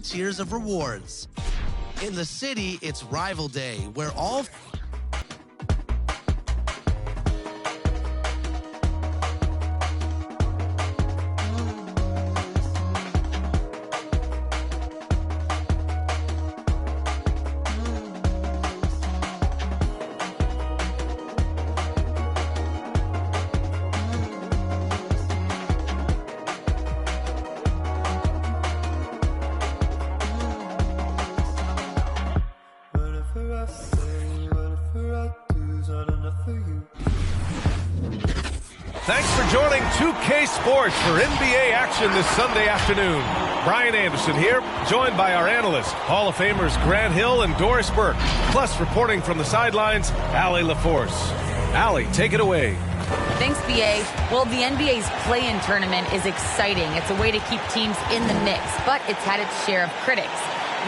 tiers of rewards. In the city, it's Rival Day, where all Thanks for joining 2K Sports for NBA action this Sunday afternoon. Brian Anderson here, joined by our analysts, Hall of Famers Grant Hill and Doris Burke. Plus, reporting from the sidelines, Allie LaForce. Allie, take it away. Thanks, B.A. Well, the NBA's play-in tournament is exciting. It's a way to keep teams in the mix, but it's had its share of critics.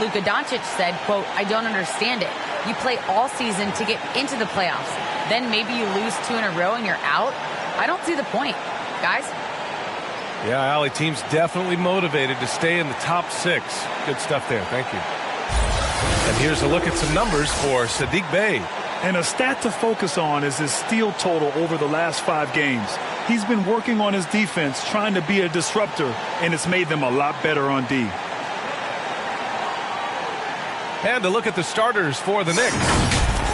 Luka Doncic said, quote, "I don't understand it. You play all season to get into the playoffs. Then maybe you lose 2 in a row and you're out? I don't see the point. Guys?" Yeah, Allie, team's definitely motivated to stay in the top 6. Good stuff there. Thank you. And here's a look at some numbers for Saddiq Bey. And a stat to focus on is his steal total over the last 5 games. He's been working on his defense, trying to be a disruptor, and it's made them a lot better on D. And a look at the starters for the Knicks.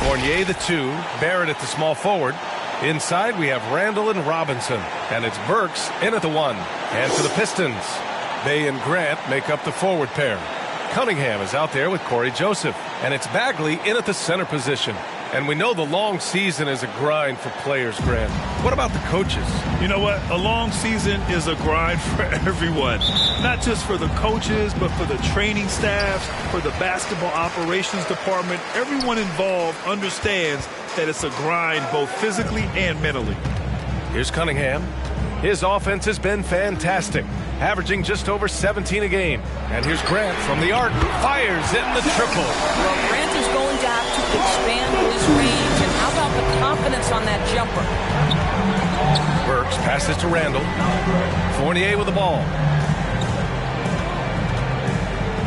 Fournier, the 2, Barrett at the small forward. Inside, we have Randall and Robinson, and it's Burks in at the 1. And for the Pistons, Bey and Grant make up the forward pair. Cunningham is out there with Corey Joseph, and it's Bagley in at the center position. And we know the long season is a grind for players, Grant. What about the coaches? You know what? A long season is a grind for everyone. Not just for the coaches, but for the training staffs, for the basketball operations department. Everyone involved understands that it's a grind both physically and mentally. Here's Cunningham. His offense has been fantastic, averaging just over 17 a game. And here's Grant from the arc. Fires in the triple. Well, Grant is going to have to expand his range. And how about the confidence on that jumper? Burks passes to Randall. Fournier with the ball.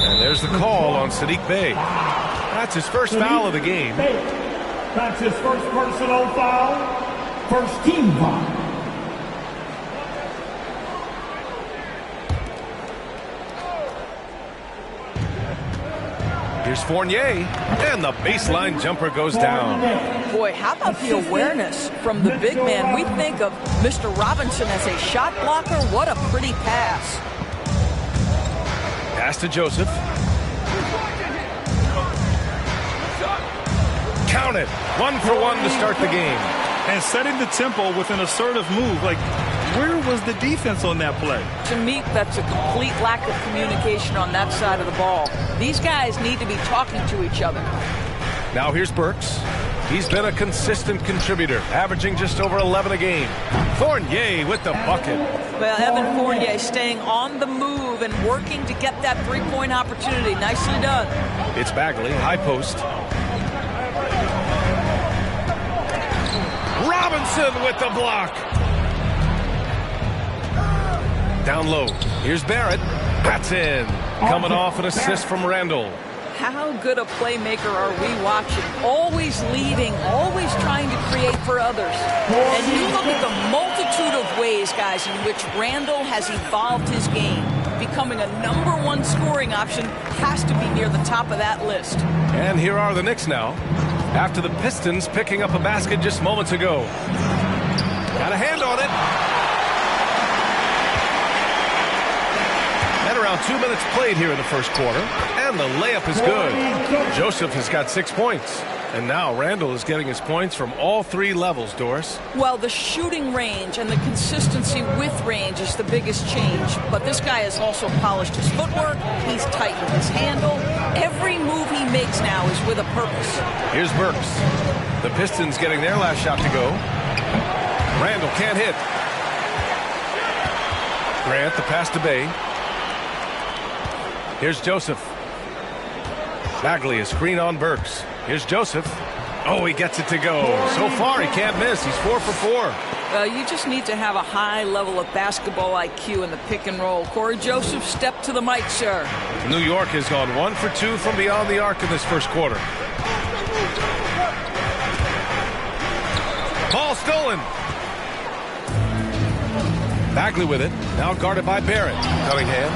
And there's the call on Saddiq Bey. That's his first foul of the game. That's his first personal foul, first team foul. Here's Fournier, and the baseline jumper goes down. Boy, how about the awareness from the big man? We think of Mr. Robinson as a shot blocker. What a pretty pass. Pass to Joseph. Count it. 1 for 1 to start the game. And setting the tempo with an assertive move. Like, where was the defense on that play? To me, that's a complete lack of communication on that side of the ball. These guys need to be talking to each other. Now here's Burks. He's been a consistent contributor, averaging just over 11 a game. Fournier with the bucket. Well, Evan Fournier staying on the move and working to get that three-point opportunity. Nicely done. It's Bagley, high post. Robinson with the block. Down low. Here's Barrett. That's in. Coming off an assist from Randall. How good a playmaker are we watching? Always leading, always trying to create for others. And you look at the multitude of ways, guys, in which Randall has evolved his game. Becoming a #1 scoring option has to be near the top of that list. And here are the Knicks now. After the Pistons picking up a basket just moments ago. Got a hand on it. And around 2 minutes played here in the first quarter. And the layup is good. Joseph has got 6 points. And now Randall is getting his points from all 3 levels, Doris. Well, the shooting range and the consistency with range is the biggest change. But this guy has also polished his footwork. He's tightened his handle. Every move he makes now is with a purpose. Here's Burks. The Pistons getting their last shot to go. Randall can't hit. Grant, the pass to Bey. Here's Joseph. Bagley, a screen on Burks. Here's Joseph. Oh, he gets it to go. So far, he can't miss. He's 4 for 4. You just need to have a high level of basketball IQ in the pick and roll. Corey Joseph, step to the mic, sir. New York has gone 1 for 2 from beyond the arc in this first quarter. Ball stolen. Bagley with it. Now guarded by Barrett. Cunningham.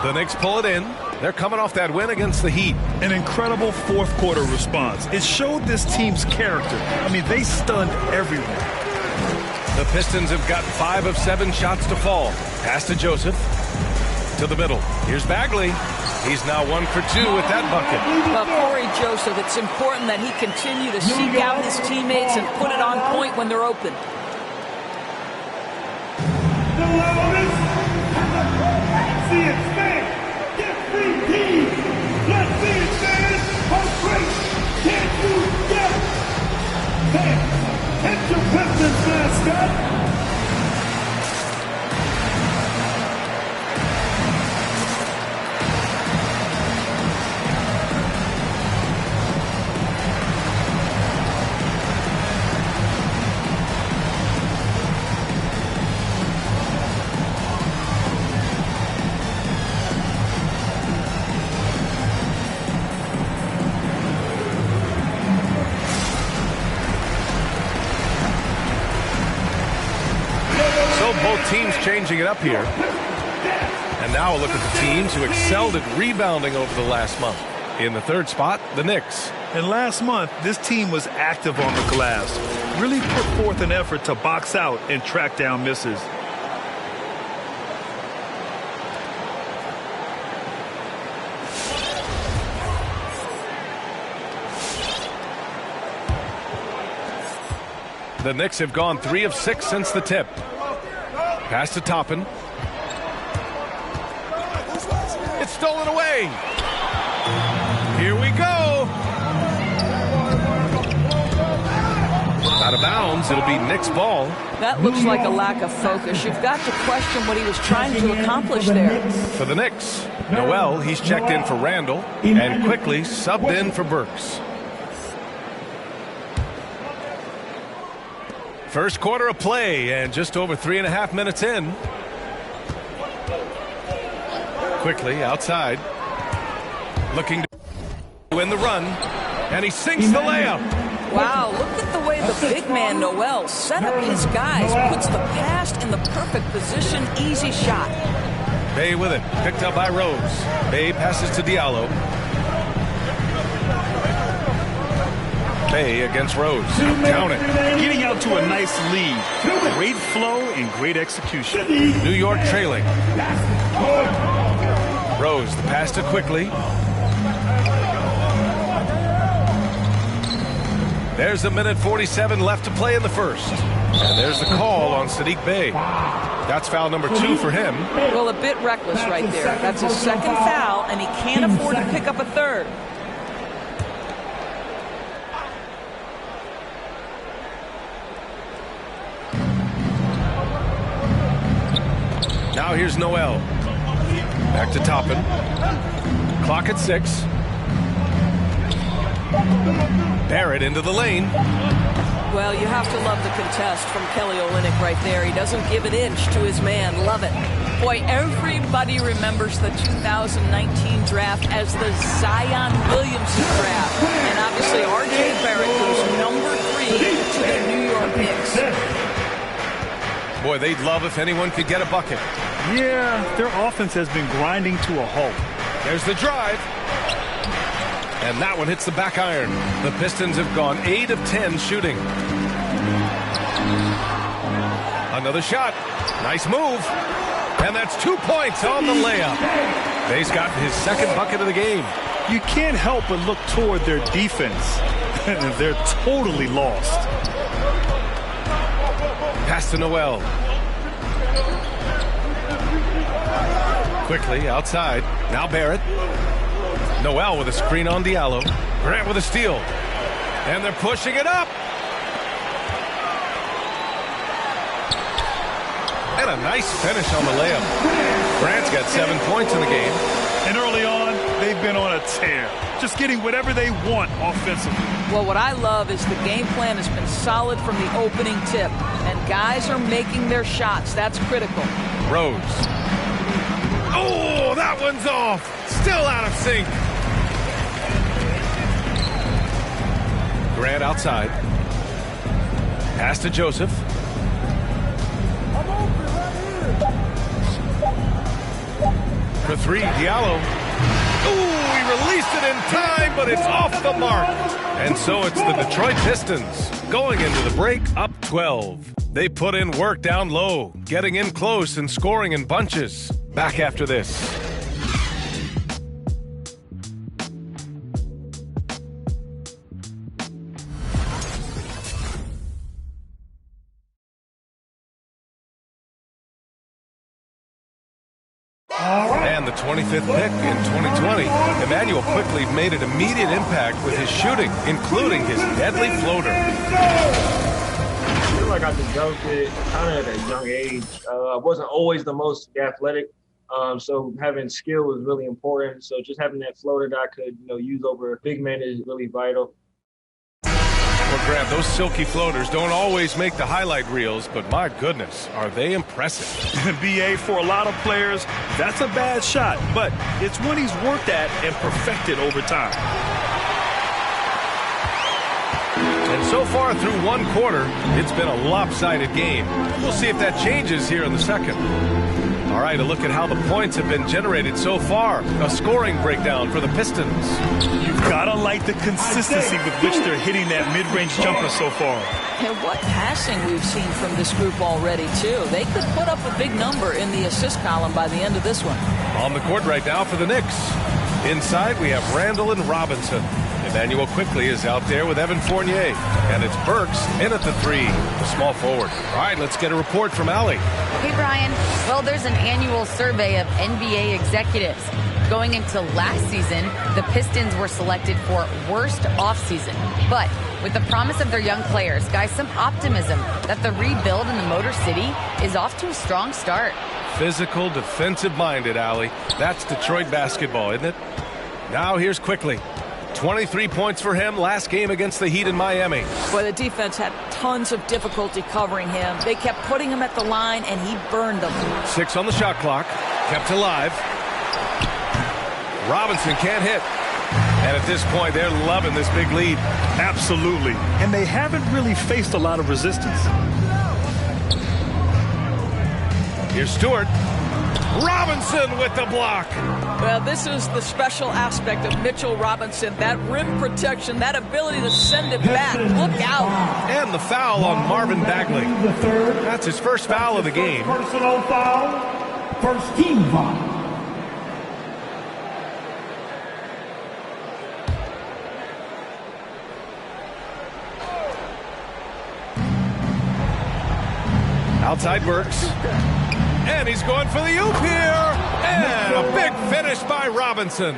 The Knicks pull it in. They're coming off that win against the Heat. An incredible fourth quarter response. It showed this team's character. I mean, they stunned everyone. The Pistons have got 5 of 7 shots to fall. Pass to Joseph. To the middle. Here's Bagley. He's now 1 for 2 with that bucket. Well, Corey Joseph, it's important that he continue to seek out his teammates and put it on point when they're open. Let's see it, man. Get free, team. Let's see it, man. How great can you get? Man, catch your Pistons, mascot. Teams changing it up here. And now a look at the teams who excelled at rebounding over the last month. In the third spot, the Knicks. And last month, this team was active on the glass. Really put forth an effort to box out and track down misses. The Knicks have gone 3 of 6 since the tip. Pass to Toppin. It's stolen away. Here we go. Out of bounds. It'll be Knicks ball. That looks like a lack of focus. You've got to question what he was trying to accomplish there. For the Knicks, Noel, he's checked in for Randall and quickly subbed in for Burks. First quarter of play and just over 3.5 minutes in. Quickly outside. Looking to win the run. And he sinks the layup. Wow, look at the way the big man Noel set up his guys. Puts the pass in the perfect position. Easy shot. Bay with it. Picked up by Rose. Bay passes to Diallo. Bay against Rose. Count it. Getting out to a nice lead. Great flow and great execution. New York trailing. Rose, the pass to Quickly. There's 1:47 left to play in the first. And there's the call on Saddiq Bey. That's foul number 2 for him. Well, a bit reckless right there. That's his second foul, and he can't afford to pick up a third. Now here's Noel. Back to Toppin. Clock at 6. Barrett into the lane. Well, you have to love the contest from Kelly Olynyk right there. He doesn't give an inch to his man. Love it. Boy, everybody remembers the 2019 draft as the Zion Williamson draft. And obviously, R.J. Barrett goes number 3 to the New York Knicks. Boy, they'd love if anyone could get a bucket. Yeah, their offense has been grinding to a halt. There's the drive. And that one hits the back iron. The Pistons have gone 8 of 10 shooting. Another shot. Nice move. And that's 2 points on the layup. Bay's got his second bucket of the game. You can't help but look toward their defense. They're totally lost. Pass to Noel. Quickly outside. Now Barrett. Noel with a screen on Diallo. Grant with a steal. And they're pushing it up. And a nice finish on the layup. Grant's got 7 points in the game. And early on, they've been on a tear. Just getting whatever they want offensively. Well, what I love is the game plan has been solid from the opening tip, and guys are making their shots. That's critical. Rose. Oh, that one's off. Still out of sync. Grant outside. Pass to Joseph. For three, Diallo. Ooh, he released it in time, but it's off the mark. And so it's the Detroit Pistons going into the break up 12. They put in work down low, getting in close and scoring in bunches. Back after this. And the 25th pick in 2020, Emmanuel quickly made an immediate impact with his shooting, including his deadly floater. I feel like I developed it kind of at a young age. I wasn't always the most athletic, so having skill was really important. So just having that floater that I could, use over big men is really vital. Well, Grant, those silky floaters don't always make the highlight reels, but my goodness, are they impressive. BA, for a lot of players, that's a bad shot, but it's one he's worked at and perfected over time. And so far through one quarter, it's been a lopsided game. We'll see if that changes here in the second. All right, a look at how the points have been generated so far. A scoring breakdown for the Pistons. You've got to like the consistency with which they're hitting that mid-range jumper so far. And what passing we've seen from this group already, too. They could put up a big number in the assist column by the end of this one. On the court right now for the Knicks. Inside, we have Randall and Robinson. Emmanuel quickly is out there with Evan Fournier. And it's Burks in at the three, the small forward. All right, let's get a report from Allie. Hey, Brian. Well, there's an annual survey of NBA executives. Going into last season, the Pistons were selected for worst offseason. But with the promise of their young players, guys, some optimism that the rebuild in the Motor City is off to a strong start. Physical, defensive-minded, Allie. That's Detroit basketball, isn't it? Now here's Quickly. 23 points for him last game against the Heat in Miami. Boy, the defense had tons of difficulty covering him. They kept putting him at the line, and he burned them. 6 on the shot clock. Kept alive. Robinson can't hit. And at this point, they're loving this big lead. Absolutely. And they haven't really faced a lot of resistance. Here's Stewart. Robinson with the block. Well, this is the special aspect of Mitchell Robinson. That rim protection, that ability to send it back. Look out. And the foul on Marvin Bagley. That's his first foul of the game. Personal foul. First team foul. Outside Burks. And he's going for the oop here. And a big finish by Robinson.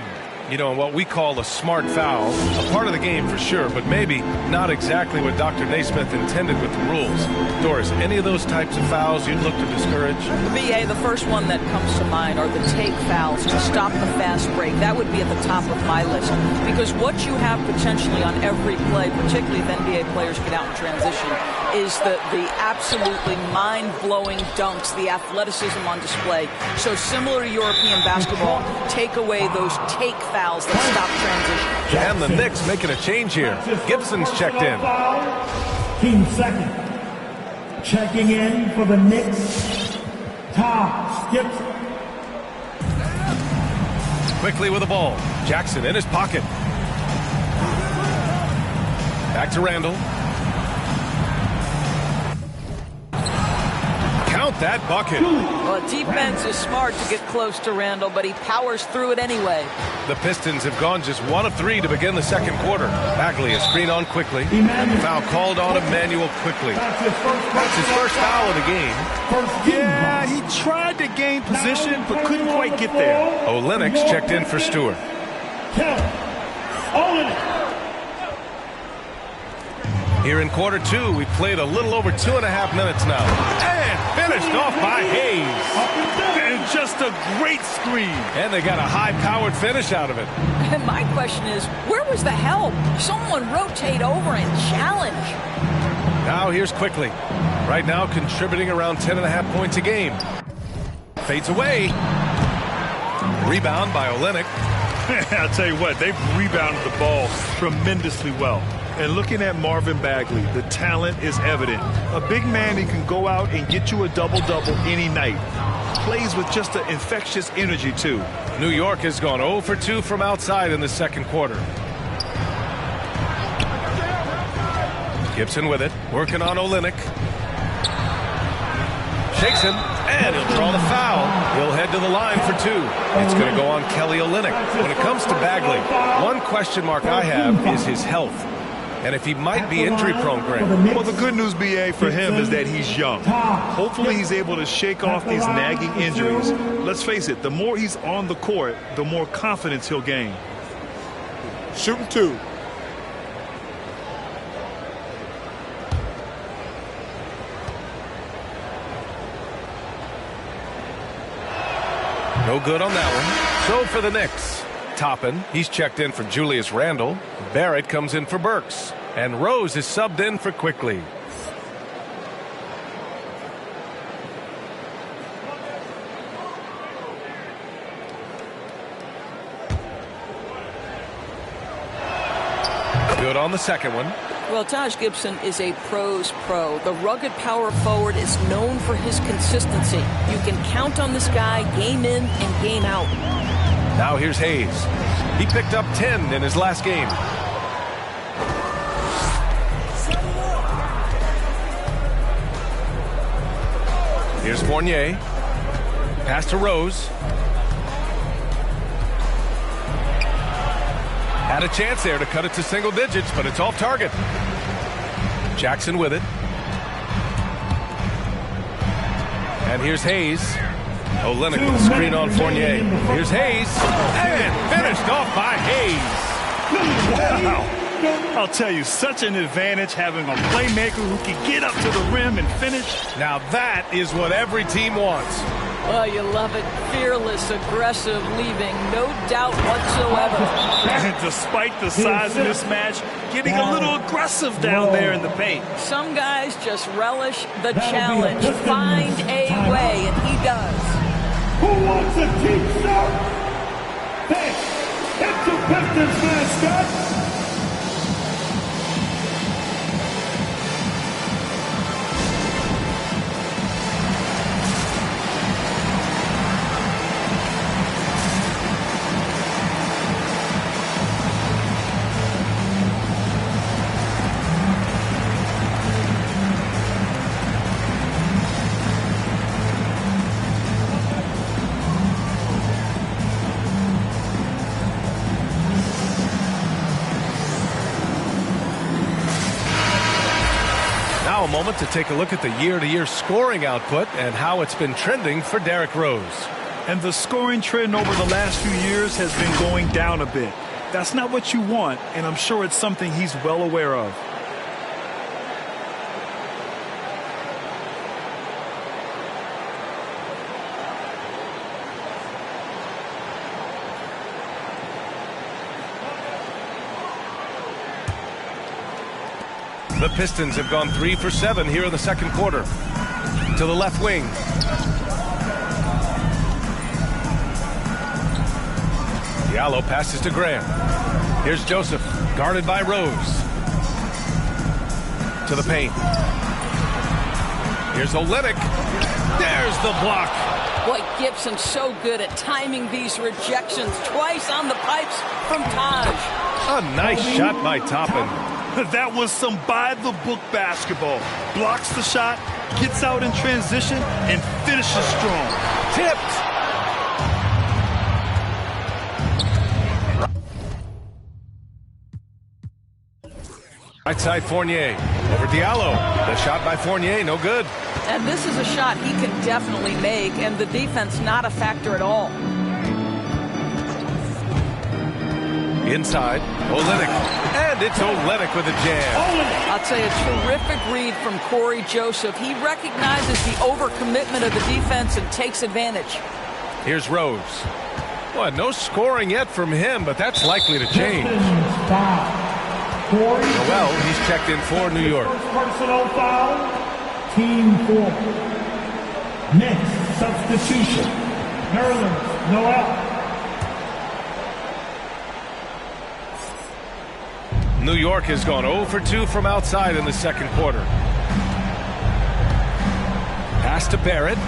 You know, what we call a smart foul. A part of the game for sure, but maybe not exactly what Dr. Naismith intended with the rules. Doris, any of those types of fouls you'd look to discourage? BA, the first one that comes to mind are the take fouls to stop the fast break. That would be at the top of my list. Because what you have potentially on every play, particularly if NBA players get out in transition, is the absolutely mind-blowing dunks, the athleticism on display. So similar to European basketball, take away those take fouls that stop transition. And the Knicks making a change here. Gibson's checked in. Team second. Checking in for the Knicks, Tom Gibson. Quickly with the ball. Jackson in his pocket. Back to Randall. Count that bucket. Well, defense is smart to get close to Randall, but he powers through it anyway. The Pistons have gone just 1 of 3 to begin the second quarter. Bagley is screen on Quickly. And the foul called on Emmanuel Quickly. That's his first foul of the game. Yeah, he tried to gain position, but couldn't quite get there. Olenek checked in for Stewart. Here in quarter 2, we played a little over 2.5 minutes now. And finished off by Hayes. And just a great screen. And they got a high-powered finish out of it. And my question is, where was the help? Someone rotate over and challenge. Now here's Quickly. Right now contributing around 10.5 points a game. Fades away. Rebound by Olynyk. I'll tell you what, they've rebounded the ball tremendously well. And looking at Marvin Bagley, the talent is evident. A big man who can go out and get you a double-double any night. Plays with just an infectious energy, too. New York has gone 0 for 2 from outside in the second quarter. Gibson with it, working on Olynyk. Shakes him, and he'll draw the foul. He'll head to the line for 2. It's going to go on Kelly Olynyk. When it comes to Bagley, one question mark I have is his health. And if he might be injury-prone, Grant. Well, the good news, B.A., for him is that he's young. Hopefully he's able to shake off these nagging injuries. Let's face it, the more he's on the court, the more confidence he'll gain. Shooting 2. No good on that one. So for the Knicks, Toppin, he's checked in for Julius Randle. Barrett comes in for Burks. And Rose is subbed in for Quickly. Good on the second one. Well, Taj Gibson is a pro's pro. The rugged power forward is known for his consistency. You can count on this guy game in and game out. Now here's Hayes. He picked up 10 in his last game. Here's Fournier. Pass to Rose. Had a chance there to cut it to single digits, but it's off target. Jackson with it. And here's Hayes. Olynyk with the screen on Fournier. Here's Hayes. And finished off by Hayes. Wow. I'll tell you, such an advantage having a playmaker who can get up to the rim and finish. Now that is what every team wants. Oh, you love it. Fearless, aggressive, leaving no doubt whatsoever. And despite the size mismatch, getting a little aggressive down there in the paint. Some guys just relish the challenge. Find a way, and he does. Who wants a T-shirt? Hey, it's the Pistons mascot. Now a moment to take a look at the year-to-year scoring output and how it's been trending for Derrick Rose. And the scoring trend over the last few years has been going down a bit. That's not what you want, and I'm sure it's something he's well aware of. The Pistons have gone 3 for 7 here in the second quarter. To the left wing. Diallo passes to Graham. Here's Joseph, guarded by Rose. To the paint. Here's Olynyk. There's the block. Boy, Gibson's so good at timing these rejections. Twice on the pipes from Taj. A nice shot by Toppin. That was some by-the-book basketball. Blocks the shot, gets out in transition, and finishes strong. Tipped. Right side Fournier. Over Diallo. The shot by Fournier, no good. And this is a shot he can definitely make, and the defense not a factor at all. Inside, Olynyk. And it's Olynyk with a jam. I'll tell you, a terrific read from Corey Joseph. He recognizes the overcommitment of the defense and takes advantage. Here's Rose. Well, no scoring yet from him, but that's likely to change. Noel, he's checked in for New York. First personal foul, team 4. Next substitution, Nerlens Noel. New York has gone 0 for 2 from outside in the second quarter. Pass to Barrett.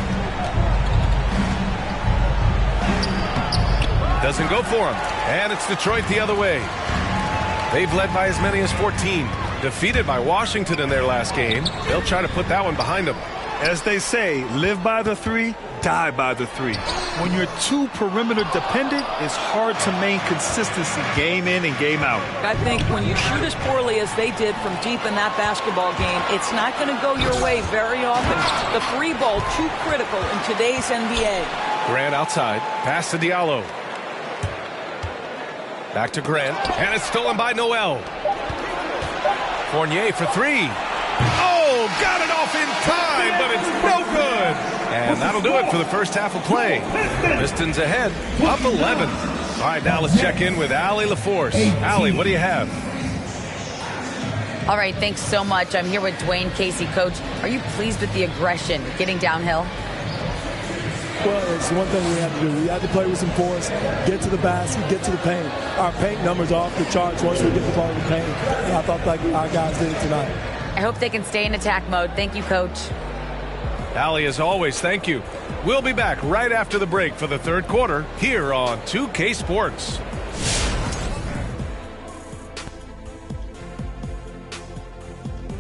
Doesn't go for him. And it's Detroit the other way. They've led by as many as 14. Defeated by Washington in their last game. They'll try to put that one behind them. As they say, live by the 3, die by the 3. When you're too perimeter dependent, it's hard to maintain consistency game in and game out. I think when you shoot as poorly as they did from deep in that basketball game, it's not going to go your way very often. The 3 ball too critical in today's NBA. Grant outside. Pass to Diallo. Back to Grant. And it's stolen by Noel. Fournier for 3. Oh, got it off in time, but it's no good. And that'll do it for the first half of play. Pistons ahead, up 11. All right, now let's check in with Allie LaForce. Allie, what do you have? All right, thanks so much. I'm here with Dwayne Casey. Coach, are you pleased with the aggression getting downhill? Well, it's one thing we have to do. We have to play with some force, get to the basket, get to the paint. Our paint numbers are off the charts once we get the ball in the paint. And I thought like our guys did it tonight. I hope they can stay in attack mode. Thank you, Coach. Allie, as always, thank you. We'll be back right after the break for the third quarter here on 2K Sports.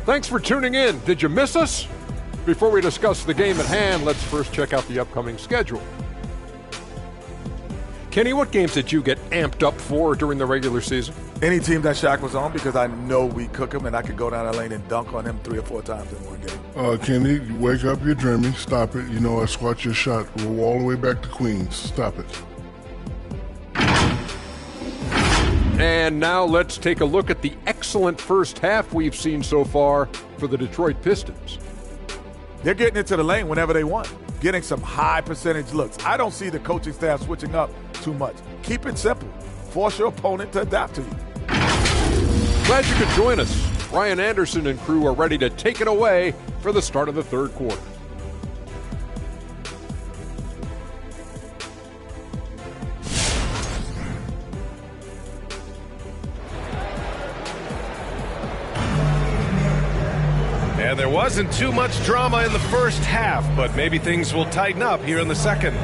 Thanks for tuning in. Did you miss us? Before we discuss the game at hand, let's first check out the upcoming schedule. Kenny, what games did you get amped up for during the regular season? Any team that Shaq was on, because I know we cook him and I could go down the lane and dunk on him 3 or 4 times in one game. Kenny, wake up, you're dreaming. Stop it. You know I squat your shot. Roll all the way back to Queens. Stop it. And now let's take a look at the excellent first half we've seen so far for the Detroit Pistons. They're getting into the lane whenever they want, getting some high percentage looks. I don't see the coaching staff switching up too much. Keep it simple. Force your opponent to adapt to you. Glad you could join us. Ryan Anderson and crew are ready to take it away for the start of the third quarter. And there wasn't too much drama in the first half, but maybe things will tighten up here in the second.